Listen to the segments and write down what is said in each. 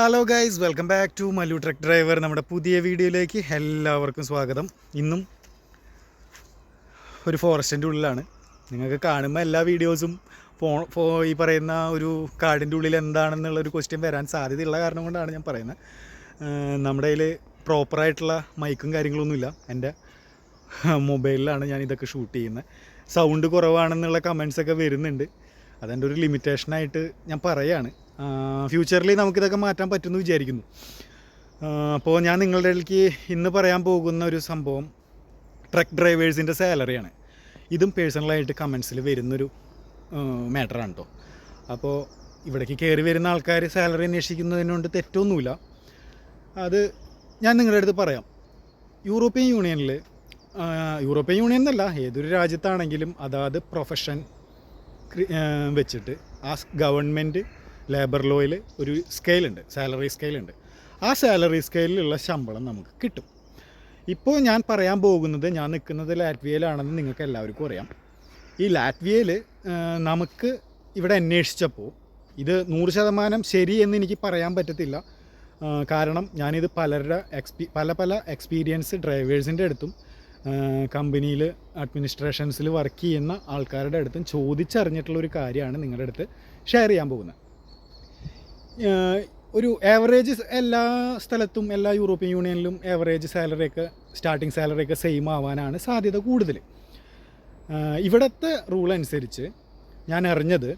Hello guys, welcome back to Mallu truck driver. നമ്മുടെ പുതിയ വീഡിയോയിലേക്ക് എല്ലാവർക്കും സ്വാഗതം. ഇന്നും ഒരു ഫോറസ്റ്റിൻ്റെ ഉള്ളിലാണ്. നിങ്ങൾക്ക് കാണുമ്പോൾ എല്ലാ വീഡിയോസും ഈ പറയുന്ന ഒരു കാടിൻ്റെ ഉള്ളിൽ എന്താണെന്നുള്ളൊരു ക്വസ്റ്റ്യൻ വരാൻ സാധ്യതയുള്ള കാരണം കൊണ്ടാണ് ഞാൻ പറയുന്നത്. നമ്മുടെ കയ്യിൽ പ്രോപ്പറായിട്ടുള്ള മൈക്കും കാര്യങ്ങളൊന്നുമില്ല. എൻ്റെ മൊബൈലിലാണ് ഞാൻ ഇതൊക്കെ ഷൂട്ട് ചെയ്യുന്നത്. സൗണ്ട് കുറവാണെന്നുള്ള കമൻസൊക്കെ വരുന്നുണ്ട്. അതെൻ്റെ ഒരു ലിമിറ്റേഷനായിട്ട് ഞാൻ പറയുകയാണ്. ഫ്യൂച്ചറിൽ നമുക്കിതൊക്കെ മാറ്റാൻ പറ്റുമെന്ന് വിചാരിക്കുന്നു. അപ്പോൾ ഞാൻ നിങ്ങളുടെ ഇടയ്ക്ക് ഇന്ന് പറയാൻ പോകുന്ന ഒരു സംഭവം ട്രക്ക് ഡ്രൈവേഴ്സിൻ്റെ സാലറിയാണ്. ഇതും പേഴ്സണലായിട്ട് കമൻസിൽ വരുന്നൊരു മാറ്ററാണ് കേട്ടോ. അപ്പോൾ ഇവിടേക്ക് കയറി വരുന്ന ആൾക്കാർ സാലറി അന്വേഷിക്കുന്നതിനുകൊണ്ട് തെറ്റൊന്നുമില്ല. അത് ഞാൻ നിങ്ങളുടെ അടുത്ത് പറയാം. യൂറോപ്യൻ യൂണിയൻ എന്നല്ല, ഏതൊരു രാജ്യത്താണെങ്കിലും അതാത് പ്രൊഫഷൻ വെച്ചിട്ട് ആ ഗവൺമെൻറ് ലേബർ ലോയിൽ ഒരു സ്കെയിലുണ്ട്, സാലറി സ്കെയിലുണ്ട്. ആ സാലറി സ്കെയിലുള്ള ശമ്പളം നമുക്ക് കിട്ടും. ഇപ്പോൾ ഞാൻ പറയാൻ പോകുന്നത്, ഞാൻ നിൽക്കുന്നത് ലാറ്റ്വിയയിലാണെന്ന് നിങ്ങൾക്ക് എല്ലാവർക്കും അറിയാം. ഈ ലാറ്റ്വിയയിൽ നമുക്ക് ഇവിടെ അന്വേഷിച്ചപ്പോൾ ഇത് 100% ശരി എന്ന് എനിക്ക് പറയാൻ പറ്റത്തില്ല. കാരണം ഞാനിത് പല എക്സ്പീരിയൻസ് ഡ്രൈവേഴ്സിൻ്റെ അടുത്തും കമ്പനിയിൽ അഡ്മിനിസ്ട്രേഷൻസിൽ വർക്ക് ചെയ്യുന്ന ആൾക്കാരുടെ അടുത്തും ചോദിച്ചറിഞ്ഞിട്ടുള്ളൊരു കാര്യമാണ് നിങ്ങളുടെ അടുത്ത് ഷെയർ ചെയ്യാൻ പോകുന്നത്. ഒരു ആവറേജ് എല്ലാ സ്ഥലത്തും, എല്ലാ യൂറോപ്യൻ യൂണിയനിലും ആവറേജ് സ്റ്റാർട്ടിങ് സാലറിയൊക്കെ സെയിം ആവാനാണ് സാധ്യത കൂടുതൽ. ഇവിടുത്തെ റൂൾ അനുസരിച്ച് ഞാൻ അറിഞ്ഞത്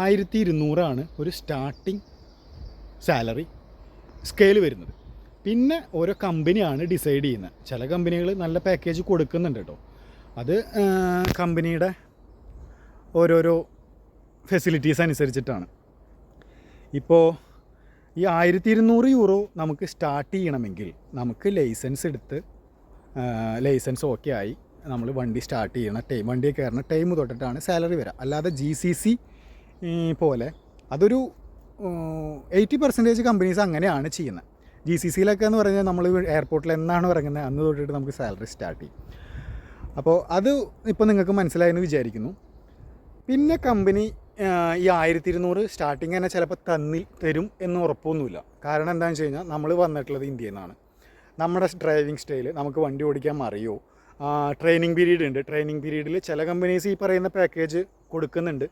1200 ഒരു സ്റ്റാർട്ടിങ് സാലറി സ്കെയിൽ വരുന്നത്. പിന്നെ ഓരോ കമ്പനിയാണ് ഡിസൈഡ് ചെയ്യുന്നത്. ചില കമ്പനികൾ നല്ല പാക്കേജ് കൊടുക്കുന്നുണ്ട് കേട്ടോ. അത് കമ്പനിയുടെ ഓരോരോ ഫെസിലിറ്റീസ് അനുസരിച്ചിട്ടാണ്. ഇപ്പോൾ ഈ 1200 നമുക്ക് സ്റ്റാർട്ട് ചെയ്യണമെങ്കിൽ നമുക്ക് ലൈസൻസ് ഓക്കെ ആയി നമ്മൾ വണ്ടി സ്റ്റാർട്ട് ചെയ്യണ വണ്ടിയെ കയറുന്ന ടൈം തൊട്ടിട്ടാണ് സാലറി വരിക. അല്ലാതെ GCC പോലെ അതൊരു 80% കമ്പനീസ് അങ്ങനെയാണ് ചെയ്യുന്നത്. GCCയിലൊക്കെ എന്ന് പറഞ്ഞാൽ നമ്മൾ എയർപോർട്ടിൽ എന്നാണ് ഇറങ്ങുന്നത് അന്ന് തൊട്ടിട്ട് നമുക്ക് സാലറി സ്റ്റാർട്ട് ചെയ്യും. അപ്പോൾ അത് ഇപ്പോൾ നിങ്ങൾക്ക് മനസ്സിലായെന്ന് വിചാരിക്കുന്നു. പിന്നെ കമ്പനി ഈ 1200 സ്റ്റാർട്ടിങ് തന്നെ ചിലപ്പോൾ തരും എന്ന് ഉറപ്പൊന്നുമില്ല. കാരണം എന്താണെന്ന് വെച്ച് കഴിഞ്ഞാൽ നമ്മൾ വന്നിട്ടുള്ളത് ഇന്ത്യയിൽ നിന്നാണ്. നമ്മുടെ ഡ്രൈവിംഗ് സ്റ്റൈൽ, നമുക്ക് വണ്ടി ഓടിക്കാൻ അറിയോ, ട്രെയിനിങ് പീരീഡ് ഉണ്ട്. ട്രെയിനിങ് പീരീഡിൽ ചില കമ്പനീസ് ഈ പറയുന്ന പാക്കേജ് കൊടുക്കുന്നുണ്ട്.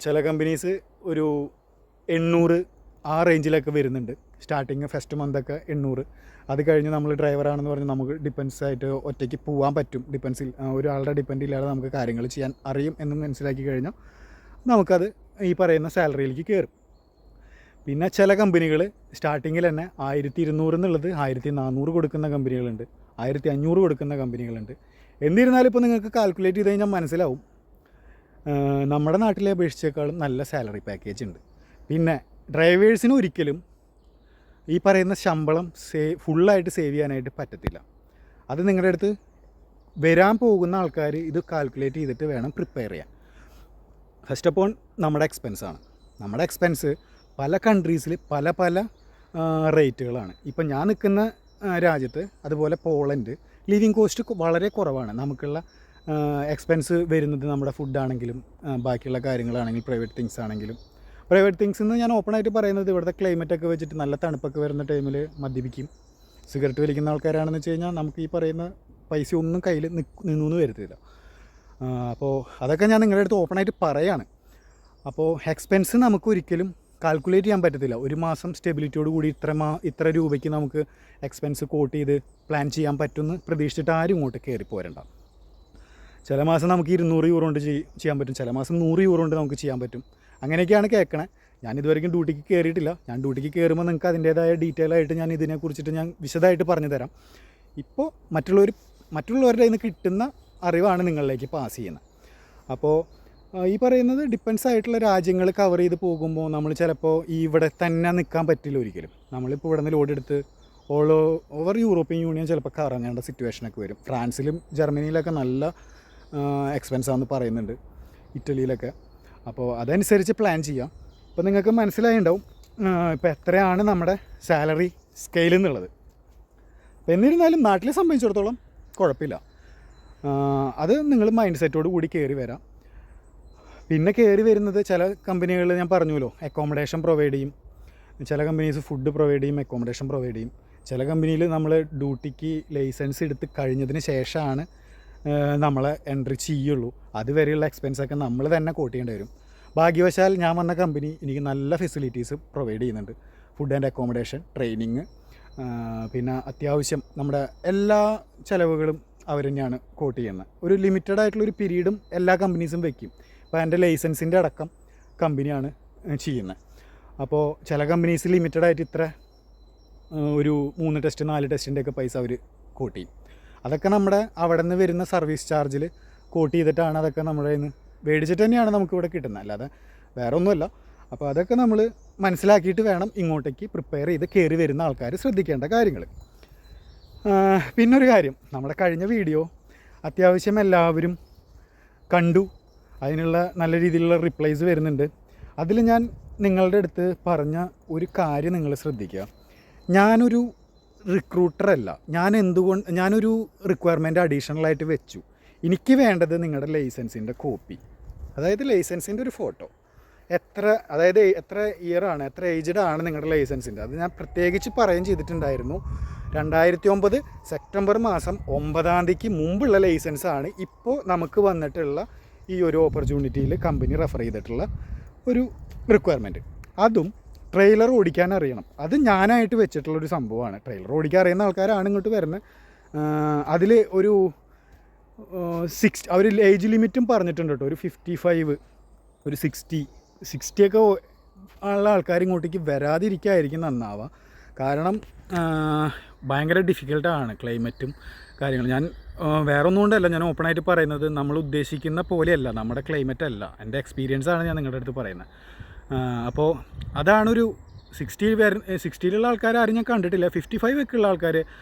ചില കമ്പനീസ് ഒരു 800 ആ റേഞ്ചിലൊക്കെ വരുന്നുണ്ട്. സ്റ്റാർട്ടിങ് ഫസ്റ്റ് മന്തൊക്കെ 800. അത് കഴിഞ്ഞ് നമ്മൾ ഡ്രൈവറാണെന്ന് പറഞ്ഞ് നമുക്ക് ഡിപ്പെൻസായിട്ട് ഒറ്റയ്ക്ക് പോകാൻ പറ്റും. ഒരാളുടെ ഡിപ്പെൻഡ് ഇല്ലാതെ നമുക്ക് കാര്യങ്ങൾ ചെയ്യാൻ അറിയും എന്ന് മനസ്സിലാക്കി കഴിഞ്ഞാൽ നമുക്കത് ഈ പറയുന്ന സാലറിയിലേക്ക് കയറും. പിന്നെ ചില കമ്പനികൾ സ്റ്റാർട്ടിങ്ങിൽ തന്നെ 1200 എന്നുള്ളത് 1400 കൊടുക്കുന്ന കമ്പനികളുണ്ട്, 1500 കൊടുക്കുന്ന കമ്പനികളുണ്ട്. എന്നിരുന്നാലും ഇപ്പോൾ നിങ്ങൾക്ക് കാൽക്കുലേറ്റ് ചെയ്ത് കഴിഞ്ഞാൽ മനസ്സിലാവും നമ്മുടെ നാട്ടിലെ അപേക്ഷിച്ചേക്കാളും നല്ല സാലറി പാക്കേജ് ഉണ്ട്. പിന്നെ ഡ്രൈവേഴ്സിന് ഒരിക്കലും ഈ പറയുന്ന ശമ്പളം ഫുള്ളായിട്ട് സേവ് ചെയ്യാനായിട്ട് പറ്റത്തില്ല. അത് നിങ്ങളുടെ അടുത്ത് വരാൻ പോകുന്ന ആൾക്കാർ ഇത് കാൽക്കുലേറ്റ് ചെയ്തിട്ട് വേണം പ്രിപ്പയർ ചെയ്യാൻ. ഫസ്റ്റ് ഓഫ് ഓൾ നമ്മുടെ എക്സ്പെൻസാണ്. നമ്മുടെ എക്സ്പെൻസ് പല കൺട്രീസിൽ പല റേറ്റുകളാണ്. ഇപ്പം ഞാൻ നിൽക്കുന്ന രാജ്യത്ത്, അതുപോലെ പോളണ്ട്, ലിവിങ് കോസ്റ്റ് വളരെ കുറവാണ്. നമുക്കുള്ള എക്സ്പെൻസ് വരുന്നത് നമ്മുടെ ഫുഡാണെങ്കിലും ബാക്കിയുള്ള കാര്യങ്ങളാണെങ്കിലും പ്രൈവറ്റ് തിങ്സ് എന്ന് ഞാൻ ഓപ്പണായിട്ട് പറയുന്നത്, ഇവിടുത്തെ ക്ലൈമറ്റൊക്കെ വെച്ചിട്ട് നല്ല തണുപ്പൊക്കെ വരുന്ന ടൈമിൽ മദ്യപിക്കും, സിഗരറ്റ് വലിക്കുന്ന ആൾക്കാരാണെന്ന് വെച്ച് കഴിഞ്ഞാൽ നമുക്ക് ഈ പറയുന്ന പൈസ ഒന്നും കയ്യിൽ നിന്നൊന്നും വരത്തില്ല. അപ്പോൾ അതൊക്കെ ഞാൻ നിങ്ങളുടെ അടുത്ത് ഓപ്പണായിട്ട് പറയാണ്. അപ്പോൾ എക്സ്പെൻസ് നമുക്ക് ഒരിക്കലും കാൽക്കുലേറ്റ് ചെയ്യാൻ പറ്റത്തില്ല. ഒരു മാസം സ്റ്റെബിലിറ്റിയോട് കൂടി ഇത്ര രൂപയ്ക്ക് നമുക്ക് എക്സ്പെൻസ് കോട്ട് ചെയ്ത് പ്ലാൻ ചെയ്യാൻ പറ്റുമെന്ന് പ്രതീക്ഷിച്ചിട്ട് ആരും ഇങ്ങോട്ട് കയറി പോരണ്ട. ചില മാസം നമുക്ക് 200 യൂറോ കൊണ്ട് ചെയ്യാൻ പറ്റും, ചില മാസം 100 യൂറോ കൊണ്ട് നമുക്ക് ചെയ്യാൻ പറ്റും. അങ്ങനെയൊക്കെയാണ് കേൾക്കണേ. ഞാൻ ഇതുവരെയും ഡ്യൂട്ടിക്ക് കയറിയിട്ടില്ല. ഞാൻ ഡ്യൂട്ടിക്ക് കയറുമ്പോൾ നിങ്ങൾക്ക് അതിൻ്റേതായ ഡീറ്റെയിൽ ആയിട്ട് ഞാൻ ഇതിനെക്കുറിച്ചിട്ട് ഞാൻ വിശദമായിട്ട് പറഞ്ഞു തരാം. ഇപ്പോൾ മറ്റുള്ളവരുടെ കയ്യിൽ നിന്ന് കിട്ടുന്ന അറിവാണ് നിങ്ങളിലേക്ക് പാസ് ചെയ്യുന്നത്. അപ്പോൾ ഈ പറയുന്നത് ഡിപ്പെൻസ് ആയിട്ടുള്ള രാജ്യങ്ങൾ കവർ ചെയ്ത് പോകുമ്പോൾ നമ്മൾ ചിലപ്പോൾ ഇവിടെ തന്നെ നിൽക്കാൻ പറ്റില്ല ഒരിക്കലും. നമ്മളിപ്പോൾ ഇവിടെ നിന്ന് ലോഡെടുത്ത് ഓൾ ഓവർ യൂറോപ്യൻ യൂണിയൻ ചിലപ്പോൾ കറങ്ങേണ്ട സിറ്റുവേഷനൊക്കെ വരും. ഫ്രാൻസിലും ജർമ്മനിയിലൊക്കെ നല്ല എക്സ്പെൻസാണെന്ന് പറയുന്നുണ്ട്, ഇറ്റലിയിലൊക്കെ. അപ്പോൾ അതനുസരിച്ച് പ്ലാൻ ചെയ്യാം. ഇപ്പോൾ നിങ്ങൾക്ക് മനസ്സിലായിട്ടുണ്ടാവും ഇപ്പോൾ എത്രയാണ് നമ്മുടെ സാലറി സ്കെയിൽ എന്നുള്ളത്. അപ്പോൾ എന്നിരുന്നാലും നാട്ടിലെ സംബന്ധിച്ചിടത്തോളം കുഴപ്പമില്ല. അത് നിങ്ങൾ മൈൻഡ് സെറ്റോട് കൂടി കയറി വരാം. പിന്നെ കയറി വരുന്നത് ചില കമ്പനികൾ ഞാൻ പറഞ്ഞല്ലോ അക്കോമഡേഷൻ പ്രൊവൈഡ് ചെയ്യും. ചില കമ്പനീസ് ഫുഡ് പ്രൊവൈഡ് ചെയ്യും, അക്കോമഡേഷൻ പ്രൊവൈഡ് ചെയ്യും. ചില കമ്പനിയിൽ നമ്മൾ ഡ്യൂട്ടിക്ക് ലൈസൻസ് എടുത്ത് കഴിഞ്ഞതിന് ശേഷമാണ് നമ്മളെ എൻട്രി ചെയ്യുള്ളൂ. അതുവരെയുള്ള എക്സ്പെൻസൊക്കെ നമ്മൾ തന്നെ കോട്ട് ചെയ്യേണ്ടി വരും. ഭാഗ്യവശാൽ ഞാൻ വന്ന കമ്പനി എനിക്ക് നല്ല ഫെസിലിറ്റീസ് പ്രൊവൈഡ് ചെയ്യുന്നുണ്ട്. ഫുഡ് ആൻഡ് അക്കോമഡേഷൻ, ട്രെയിനിങ്, പിന്നെ അത്യാവശ്യം നമ്മുടെ എല്ലാ ചിലവുകളും അവർ തന്നെയാണ് കോട്ട് ചെയ്യുന്നത്. ഒരു ലിമിറ്റഡ് ആയിട്ടുള്ളൊരു പീരീഡും എല്ലാ കമ്പനീസും വയ്ക്കും. ഇപ്പോൾ എൻ്റെ ലൈസൻസിൻ്റെ അടക്കം കമ്പനിയാണ് ചെയ്യുന്നത്. അപ്പോൾ ചില കമ്പനീസ് ലിമിറ്റഡ് ആയിട്ട് ഇത്ര ഒരു 3 ടെസ്റ്റ് 4 ടെസ്റ്റിൻ്റെയൊക്കെ പൈസ അവർ കോട്ട് ചെയ്യും. അതൊക്കെ നമ്മുടെ അവിടെ നിന്ന് വരുന്ന സർവീസ് ചാർജിൽ കോട്ട് ചെയ്തിട്ടാണ് അതൊക്കെ നമ്മുടെ കയ്യിൽ നിന്ന് മേടിച്ചിട്ട് തന്നെയാണ് നമുക്കിവിടെ കിട്ടുന്നത്, അല്ലാതെ വേറെ ഒന്നുമല്ല. അപ്പോൾ അതൊക്കെ നമ്മൾ മനസ്സിലാക്കിയിട്ട് വേണം ഇങ്ങോട്ടേക്ക് പ്രിപ്പയർ ചെയ്ത് കയറി വരുന്ന ആൾക്കാർ ശ്രദ്ധിക്കേണ്ട കാര്യങ്ങൾ. പിന്നൊരു കാര്യം, നമ്മുടെ കഴിഞ്ഞ വീഡിയോ അത്യാവശ്യം എല്ലാവരും കണ്ടു, അതിനുള്ള നല്ല രീതിയിലുള്ള റിപ്ലൈസ് വരുന്നുണ്ട്. അതിൽ ഞാൻ നിങ്ങളുടെ അടുത്ത് പറഞ്ഞ ഒരു കാര്യം നിങ്ങൾ ശ്രദ്ധിക്കുക. ഞാനൊരു റിക്രൂട്ടറല്ല. ഞാനൊരു റിക്വയർമെൻറ്റ് അഡീഷണലായിട്ട് വെച്ചു. എനിക്ക് വേണ്ടത് നിങ്ങളുടെ ലൈസൻസിൻ്റെ കോപ്പി, അതായത് ലൈസൻസിൻ്റെ ഒരു ഫോട്ടോ. എത്ര ഇയറാണ്, എത്ര ഏജ്ഡ് ആണ് നിങ്ങളുടെ ലൈസൻസിൻ്റെ, അത് ഞാൻ പ്രത്യേകിച്ച് പറയുകയും ചെയ്തിട്ടുണ്ടായിരുന്നു. 2009 സെപ്റ്റംബർ മാസം 9 മുമ്പുള്ള ലൈസൻസാണ് ഇപ്പോൾ നമുക്ക് വന്നിട്ടുള്ള ഈ ഒരു ഓപ്പർച്യൂണിറ്റിയിൽ കമ്പനി റെഫർ ചെയ്തിട്ടുള്ള ഒരു റിക്വയർമെൻറ്റ്. അതും ട്രെയിലർ ഓടിക്കാൻ അറിയണം. അത് ഞാനായിട്ട് വെച്ചിട്ടുള്ളൊരു സംഭവമാണ്. ട്രെയിലർ ഓടിക്കാൻ അറിയുന്ന ആൾക്കാരാണ് ഇങ്ങോട്ട് വരുന്നത്. അതിൽ ഒരു 60 അവർ ഏജ് ലിമിറ്റും പറഞ്ഞിട്ടുണ്ട് കേട്ടോ. ഒരു 55, ഒരു 60 ഒക്കെ ഉള്ള ആൾക്കാർ ഇങ്ങോട്ടേക്ക് വരാതിരിക്കായിരിക്കും നന്നാവുക. കാരണം ഭയങ്കര ഡിഫിക്കൽട്ടാണ് ക്ലൈമറ്റും കാര്യങ്ങളും. ഞാൻ വേറെ ഒന്നും കൊണ്ടല്ല, ഞാൻ ഓപ്പണായിട്ട് പറയുന്നത്, നമ്മൾ ഉദ്ദേശിക്കുന്ന പോലെയല്ല നമ്മുടെ ക്ലൈമറ്റ് അല്ല. എൻ്റെ എക്സ്പീരിയൻസാണ് ഞാൻ നിങ്ങളുടെ അടുത്ത് പറയുന്നത്. അപ്പോൾ അതാണൊരു 60ലുള്ള ആൾക്കാർ ആരും ഞാൻ കണ്ടിട്ടില്ല. 55 ഒക്കെ ഉള്ള ആൾക്കാർ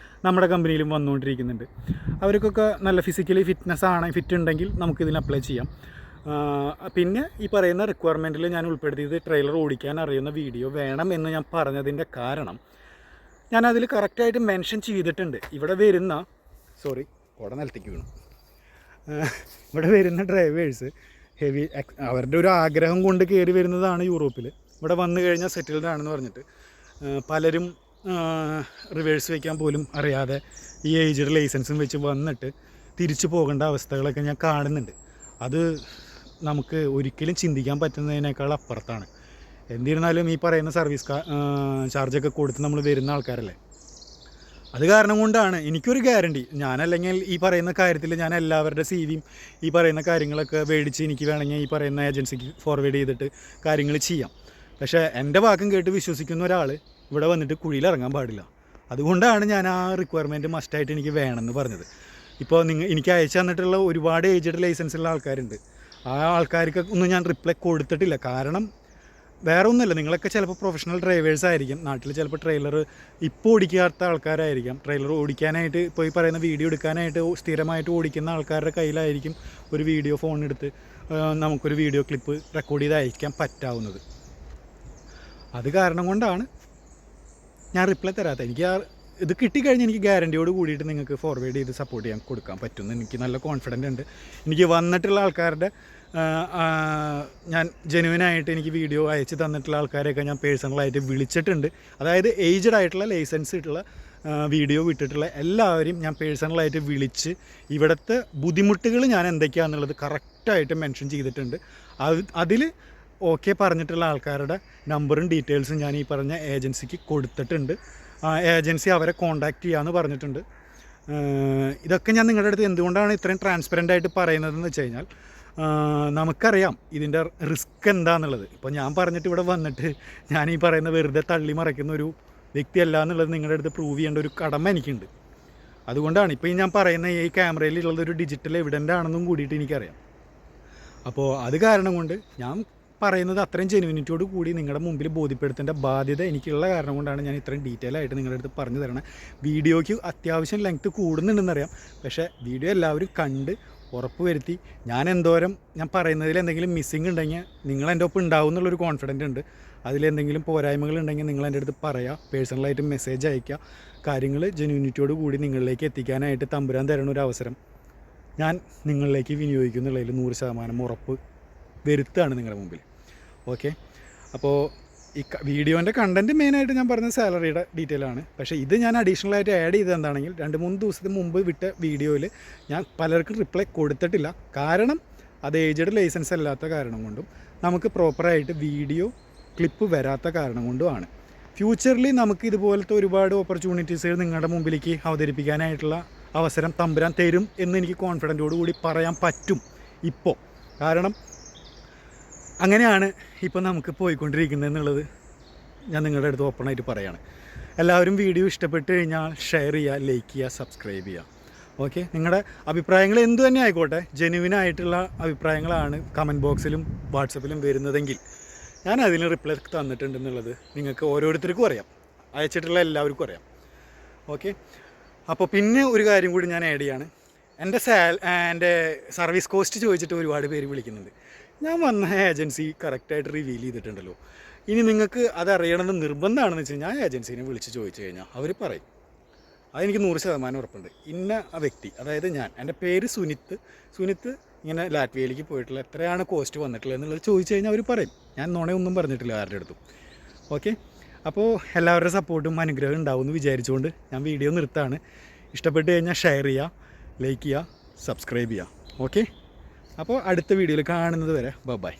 നമ്മുടെ കമ്പനിയിലും വന്നുകൊണ്ടിരിക്കുന്നുണ്ട്. അവർക്കൊക്കെ നല്ല ഫിസിക്കലി ഫിറ്റ് ഉണ്ടെങ്കിൽ നമുക്കിതിന് അപ്ലൈ ചെയ്യാം. പിന്നെ ഈ പറയുന്ന റിക്വയർമെൻറ്റിൽ ഞാൻ ഉൾപ്പെടുത്തിയത് ട്രെയിലർ ഓടിക്കാൻ അറിയുന്ന വീഡിയോ വേണം എന്ന് ഞാൻ പറഞ്ഞതിൻ്റെ കാരണം, ഞാനതിൽ കറക്റ്റായിട്ട് മെൻഷൻ ചെയ്തിട്ടുണ്ട്. ഇവിടെ വരുന്ന ഇവിടെ വരുന്ന ഡ്രൈവേഴ്സ് അവരുടെ ഒരു ആഗ്രഹം കൊണ്ട് കയറി വരുന്നതാണ് യൂറോപ്പിൽ. ഇവിടെ വന്നു കഴിഞ്ഞാൽ സെറ്റിൽഡ് ആണെന്ന് പറഞ്ഞിട്ട് പലരും റിവേഴ്സ് വയ്ക്കാൻ പോലും അറിയാതെ ഈ ഏജ്ഡ് ലൈസൻസും വെച്ച് വന്നിട്ട് തിരിച്ചു പോകേണ്ട അവസ്ഥകളൊക്കെ ഞാൻ കാണുന്നുണ്ട്. അത് നമുക്ക് ഒരിക്കലും ചിന്തിക്കാൻ പറ്റുന്നതിനേക്കാൾ അപ്പുറത്താണ്. എന്നിരുന്നാലും ഈ പറയുന്ന സർവീസ് ചാർജൊക്കെ കൊടുത്ത് നമ്മൾ വരുന്ന ആൾക്കാരല്ലേ. അത് കാരണം കൊണ്ടാണ് എനിക്കൊരു ഗ്യാരണ്ടി, ഞാനല്ലെങ്കിൽ ഈ പറയുന്ന കാര്യത്തിൽ ഞാൻ എല്ലാവരുടെ CVയും ഈ പറയുന്ന കാര്യങ്ങളൊക്കെ മേടിച്ച് എനിക്ക് വേണമെങ്കിൽ ഈ പറയുന്ന ഏജൻസിക്ക് ഫോർവേഡ് ചെയ്തിട്ട് കാര്യങ്ങൾ ചെയ്യാം. പക്ഷേ എൻ്റെ വാക്കും കേട്ട് വിശ്വസിക്കുന്ന ഒരാൾ ഇവിടെ വന്നിട്ട് കുഴിയിലിറങ്ങാൻ പാടില്ല. അതുകൊണ്ടാണ് ഞാൻ ആ റിക്വയർമെൻറ്റ് മസ്റ്റായിട്ട് എനിക്ക് വേണമെന്ന് പറഞ്ഞത്. ഇപ്പോൾ എനിക്ക് അയച്ചു തന്നിട്ടുള്ള ഒരുപാട് ഏജ്ഡ് ലൈസൻസുള്ള ആൾക്കാരുണ്ട്. ആ ആൾക്കാർക്ക് ഒന്നും ഞാൻ റിപ്ലൈ കൊടുത്തിട്ടില്ല. കാരണം വേറെ ഒന്നുമില്ല, നിങ്ങളൊക്കെ ചിലപ്പോൾ പ്രൊഫഷണൽ ഡ്രൈവേഴ്സ് ആയിരിക്കും. നാട്ടിൽ ചിലപ്പോൾ ട്രെയിലർ ഇപ്പോൾ ഓടിക്കാത്ത ആൾക്കാരായിരിക്കാം. ട്രെയിലർ ഓടിക്കാനായിട്ട് ഇപ്പോൾ ഈ പറയുന്ന വീഡിയോ എടുക്കാനായിട്ട് സ്ഥിരമായിട്ട് ഓടിക്കുന്ന ആൾക്കാരുടെ കയ്യിലായിരിക്കും ഒരു വീഡിയോ ഫോണെടുത്ത് നമുക്കൊരു വീഡിയോ ക്ലിപ്പ് റെക്കോർഡ് ചെയ്ത് അയക്കാൻ പറ്റാവുന്നത്. അത് കാരണം കൊണ്ടാണ് ഞാൻ റിപ്ലൈ തരാത്തത്. എനിക്ക് ഇത് കിട്ടിക്കഴിഞ്ഞ് എനിക്ക് ഗ്യാരണ്ടിയോട് കൂടിയിട്ട് നിങ്ങൾക്ക് ഫോർവേഡ് ചെയ്ത് സപ്പോർട്ട് ചെയ്യാൻ കൊടുക്കാൻ പറ്റുമെന്ന് എനിക്ക് നല്ല കോൺഫിഡൻ്റ് ഉണ്ട്. എനിക്ക് വന്നിട്ടുള്ള ആൾക്കാരുടെ ഞാൻ ജെനുവിനായിട്ട് എനിക്ക് വീഡിയോ അയച്ച് തന്നിട്ടുള്ള ആൾക്കാരെയൊക്കെ ഞാൻ പേഴ്സണലായിട്ട് വിളിച്ചിട്ടുണ്ട്. അതായത് ഏജ്ഡ് ആയിട്ടുള്ള ലൈസൻസ് ഇട്ടുള്ള വീഡിയോ വിട്ടിട്ടുള്ള എല്ലാവരെയും ഞാൻ പേഴ്സണലായിട്ട് വിളിച്ച് ഇവിടുത്തെ ബുദ്ധിമുട്ടുകൾ ഞാൻ എന്തൊക്കെയാണെന്നുള്ളത് കറക്റ്റായിട്ട് മെൻഷൻ ചെയ്തിട്ടുണ്ട്. അതിൽ ഓക്കെ പറഞ്ഞിട്ടുള്ള ആൾക്കാരുടെ നമ്പറും ഡീറ്റെയിൽസും ഞാൻ ഈ പറഞ്ഞ ഏജൻസിക്ക് കൊടുത്തിട്ടുണ്ട്. ഏജൻസി അവരെ കോൺടാക്റ്റ് ചെയ്യാമെന്ന് പറഞ്ഞിട്ടുണ്ട്. ഇതൊക്കെ ഞാൻ നിങ്ങളുടെ അടുത്ത് എന്തുകൊണ്ടാണ് ഇത്രയും ട്രാൻസ്പെറൻ്റ് ആയിട്ട് പറയുന്നതെന്ന് വെച്ച് കഴിഞ്ഞാൽ, നമുക്കറിയാം ഇതിൻ്റെ റിസ്ക് എന്താണെന്നുള്ളത്. ഇപ്പോൾ ഞാൻ പറഞ്ഞിട്ട് ഇവിടെ വന്നിട്ട് ഞാൻ ഈ പറയുന്ന വെറുതെ തള്ളി മറയ്ക്കുന്ന ഒരു വ്യക്തിയല്ല എന്നുള്ളത് നിങ്ങളുടെ അടുത്ത് പ്രൂവ് ചെയ്യേണ്ട ഒരു കടമ എനിക്കുണ്ട്. അതുകൊണ്ടാണ് ഇപ്പോൾ ഈ ഞാൻ പറയുന്ന ഈ ക്യാമറയിലുള്ളതൊരു ഡിജിറ്റൽ എവിഡൻ്റ് ആണെന്നും കൂടിയിട്ട് എനിക്കറിയാം. അപ്പോൾ അത് കാരണം കൊണ്ട് ഞാൻ പറയുന്നത് അത്രയും ജെനുവിനിറ്റിയോട് കൂടി നിങ്ങളുടെ മുമ്പിൽ ബോധ്യപ്പെടുത്തേണ്ട ബാധ്യത എനിക്കുള്ള കാരണം കൊണ്ടാണ് ഞാൻ ഇത്രയും ഡീറ്റെയിൽ ആയിട്ട് നിങ്ങളുടെ അടുത്ത് പറഞ്ഞു തരണം. വീഡിയോയ്ക്ക് അത്യാവശ്യം ലെങ്ത്ത് കൂടുന്നുണ്ടെന്നറിയാം, പക്ഷേ വീഡിയോ എല്ലാവരും കണ്ട് ഉറപ്പ് വരുത്തി ഞാൻ പറയുന്നതിൽ എന്തെങ്കിലും മിസ്സിങ് ഉണ്ടെങ്കിൽ നിങ്ങൾ എൻ്റെ ഒപ്പം ഉണ്ടാവും എന്നുള്ളൊരു കോൺഫിഡൻറ്റ് ഉണ്ട്. അതിലെന്തെങ്കിലും പോരായ്മകളുണ്ടെങ്കിൽ നിങ്ങൾ എൻ്റെ അടുത്ത് പറയുക, പേഴ്സണലായിട്ട് മെസ്സേജ് അയയ്ക്കുക. കാര്യങ്ങൾ ജെനുവിനിറ്റിയോട് കൂടി നിങ്ങളിലേക്ക് എത്തിക്കാനായിട്ട് തമ്പുരാൻ തരുന്ന ഒരു അവസരം ഞാൻ നിങ്ങളിലേക്ക് വിനിയോഗിക്കുന്നുള്ളതിൽ 100% ഉറപ്പ് വരുത്തുകയാണ് നിങ്ങളുടെ മുമ്പിൽ. ഓക്കെ, അപ്പോൾ ഈ വീഡിയോൻ്റെ കണ്ടൻറ്റ് മെയിനായിട്ട് ഞാൻ പറഞ്ഞ സാലറിയുടെ ഡീറ്റെയിൽ ആണ്. പക്ഷേ ഇത് ഞാൻ അഡീഷണൽ ആയിട്ട് ആഡ് ചെയ്തത് എന്താണെങ്കിൽ 2-3 ദിവസത്തിന് മുമ്പ് വിട്ട വീഡിയോയിൽ ഞാൻ പലർക്കും റിപ്ലൈ കൊടുത്തിട്ടില്ല. കാരണം അത് ഏജ്ഡ് ലൈസൻസ് അല്ലാത്ത കാരണം കൊണ്ടും നമുക്ക് പ്രോപ്പറായിട്ട് വീഡിയോ ക്ലിപ്പ് വരാത്ത കാരണം കൊണ്ടുമാണ്. ഫ്യൂച്ചറിൽ നമുക്ക് ഇതുപോലത്തെ ഒരുപാട് ഓപ്പർച്യൂണിറ്റീസ് നിങ്ങളുടെ മുമ്പിലേക്ക് അവതരിപ്പിക്കാനായിട്ടുള്ള അവസരം തമ്പുരാൻ തരും എന്ന് എനിക്ക് കോൺഫിഡൻറ്റോട് കൂടി പറയാൻ പറ്റും ഇപ്പോൾ. കാരണം അങ്ങനെയാണ് ഇപ്പോൾ നമുക്ക് പോയിക്കൊണ്ടിരിക്കുന്നത് എന്നുള്ളത് ഞാൻ നിങ്ങളുടെ അടുത്ത് ഓപ്പണായിട്ട് പറയുകയാണ്. എല്ലാവരും വീഡിയോ ഇഷ്ടപ്പെട്ട് കഴിഞ്ഞാൽ ഷെയർ ചെയ്യുക, ലൈക്ക് ചെയ്യുക, സബ്സ്ക്രൈബ് ചെയ്യുക. ഓക്കെ, നിങ്ങളുടെ അഭിപ്രായങ്ങൾ എന്തു തന്നെ ആയിക്കോട്ടെ, ജെന്യുവിനായിട്ടുള്ള അഭിപ്രായങ്ങളാണ് കമൻറ്റ് ബോക്സിലും വാട്സപ്പിലും വരുന്നതെങ്കിൽ ഞാൻ അതിന് റിപ്ലൈ തന്നിട്ടുണ്ടെന്നുള്ളത് നിങ്ങൾക്ക് ഓരോരുത്തർക്കും അറിയാം, അയച്ചിട്ടുള്ള എല്ലാവർക്കും അറിയാം. ഓക്കെ, അപ്പോൾ പിന്നെ ഒരു കാര്യം കൂടി ഞാൻ ആഡ് ചെയ്യാണ്. എൻ്റെ സർവീസ് കോസ്റ്റ് ചോദിച്ചിട്ട് ഒരുപാട് പേര് വിളിക്കുന്നുണ്ട്. ഞാൻ വന്ന ഏജൻസി കറക്റ്റായിട്ട് റിവീൽ ചെയ്തിട്ടുണ്ടല്ലോ. ഇനി നിങ്ങൾക്ക് അതറിയണമെന്ന് നിർബന്ധമാണെന്ന് വെച്ച് കഴിഞ്ഞാൽ ആ ഏജൻസിനെ വിളിച്ച് ചോദിച്ചു കഴിഞ്ഞാൽ അവർ പറയും. അതെനിക്ക് 100% ഉറപ്പുണ്ട്. ഇന്ന ആ വ്യക്തി, അതായത് ഞാൻ, എൻ്റെ പേര് സുനിത്ത് ഇങ്ങനെ ലാറ്റ്വിയയിലേക്ക് പോയിട്ടുള്ള എത്രയാണ് കോസ്റ്റ് വന്നിട്ടുള്ളത് എന്നുള്ളത് ചോദിച്ചു കഴിഞ്ഞാൽ അവർ പറയും. ഞാൻ നുണയൊന്നും പറഞ്ഞിട്ടില്ല ആരുടെ അടുത്തും. ഓക്കെ, അപ്പോൾ എല്ലാവരുടെ സപ്പോർട്ടും അനുഗ്രഹം ഉണ്ടാവും എന്ന് വിചാരിച്ചുകൊണ്ട് ഞാൻ വീഡിയോ നിർത്താണ്. ഇഷ്ടപ്പെട്ട് കഴിഞ്ഞാൽ ഷെയർ ചെയ്യുക, ലൈക്ക് ചെയ്യുക, സബ്സ്ക്രൈബ് ചെയ്യുക. ഓക്കെ, അപ്പോൾ അടുത്ത വീഡിയോയിൽ കാണുന്നത് വരെ ബൈ.